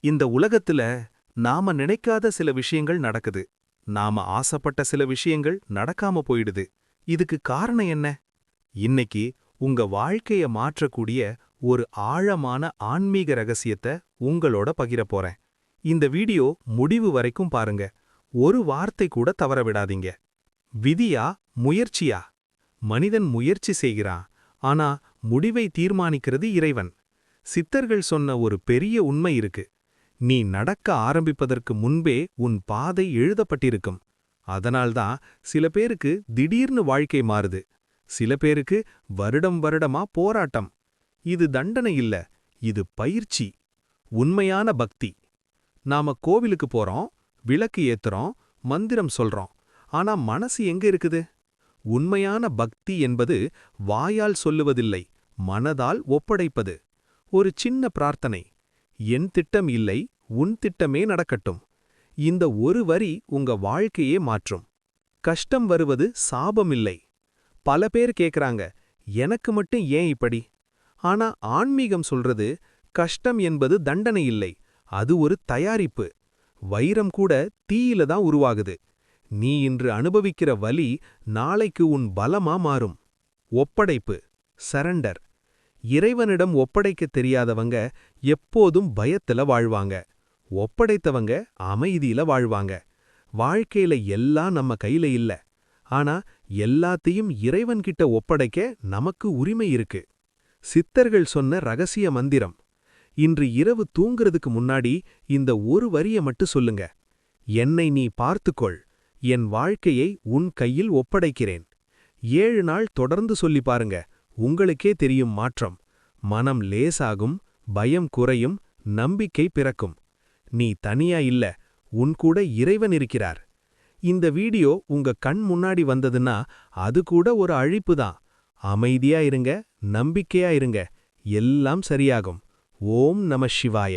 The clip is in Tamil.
இந்த உலகத்துல நாம நினைக்காத சில விஷயங்கள் நடக்குது. நாம ஆசைப்பட்ட சில விஷயங்கள் நடக்காம போயிடுது. இதுக்கு காரணம் என்ன? இன்னைக்கு உங்க வாழ்க்கைய மாற்றக்கூடிய ஒரு ஆழமான ஆன்மீக ரகசியத்தை உங்களோட பகிரப் போறேன். இந்த வீடியோ முடிவு வரைக்கும் பாருங்க. ஒரு வார்த்தை கூட தவற விடாதீங்க. விதியா, முயற்சியா? மனிதன் முயற்சி செய்கிறான், ஆனா முடிவை தீர்மானிக்கிறது இறைவன். சித்தர்கள் சொன்ன ஒரு பெரிய உண்மை இருக்கு. நீ நடக்க ஆரம்பிப்பதற்கு முன்பே உன் பாதை எழுதப்பட்டிருக்கும். அதனால்தான் சில பேருக்கு திடீர்னு வாழ்க்கை மாறுது. சில பேருக்கு வருடம் வருடமா போராட்டம். இது தண்டனை இல்ல, இது பயிற்சி. உண்மையான பக்தி. நாம கோவிலுக்கு போறோம், விளக்கு ஏத்துறோம், மந்திரம் சொல்றோம். ஆனா மனசு எங்க இருக்குது? உண்மையான பக்தி என்பது வாயால் சொல்லுவதில்லை, மனதால் ஒப்படைப்பது. ஒரு சின்ன பிரார்த்தனை. என் திட்டம் இல்லை, உன் திட்டமே நடக்கட்டும். இந்த ஒரு வரி உங்க வாழ்க்கையே மாற்றும். கஷ்டம் வருவது சாபம் இல்லை. பல பேர் கேக்குறாங்க, எனக்கு மட்டும் ஏன் இப்படி? ஆனா ஆன்மீகம் சொல்றது, கஷ்டம் என்பது தண்டனை இல்லை, அது ஒரு தயாரிப்பு. வைரம் கூட தீயில தான் உருவாகுது. நீ இன்று அனுபவிக்கிற வலி நாளைக்கு உன் பலமா மாறும். ஒப்படைப்பு, சரண்டர். இறைவனிடம் ஒப்படைக்கத் தெரியாதவங்க எப்போதும் பயத்துல வாழ்வாங்க. ஒப்படைத்தவங்க அமைதியில வாழ்வாங்க. வாழ்க்கையில எல்லாம் நம்ம கையில இல்ல, ஆனா எல்லாத்தையும் இறைவன்கிட்ட ஒப்படைக்க நமக்கு உரிமை இருக்கு. சித்தர்கள் சொன்ன ரகசிய மந்திரம். இன்று இரவு தூங்குறதுக்கு முன்னாடி இந்த ஒரு வரிய மட்டும் சொல்லுங்க. என்னை நீ பார்த்துக்கொள், என் வாழ்க்கையை உன் கையில் ஒப்படைக்கிறேன். 7 நாள் தொடர்ந்து சொல்லி பாருங்க, உங்களுக்கே தெரியும் மாற்றம். மனம் லேசாகும், பயம் குறையும், நம்பிக்கை பிறக்கும். நீ தனியா இல்ல, உன் கூட இறைவன் இருக்கிறார். இந்த வீடியோ உங்க கண் முன்னாடி வந்ததுன்னா அது கூட ஒரு அழைப்பு தான். அமைதியா இருங்க, நம்பிக்கையா இருங்க, எல்லாம் சரியாகும். ஓம் நம சிவாய.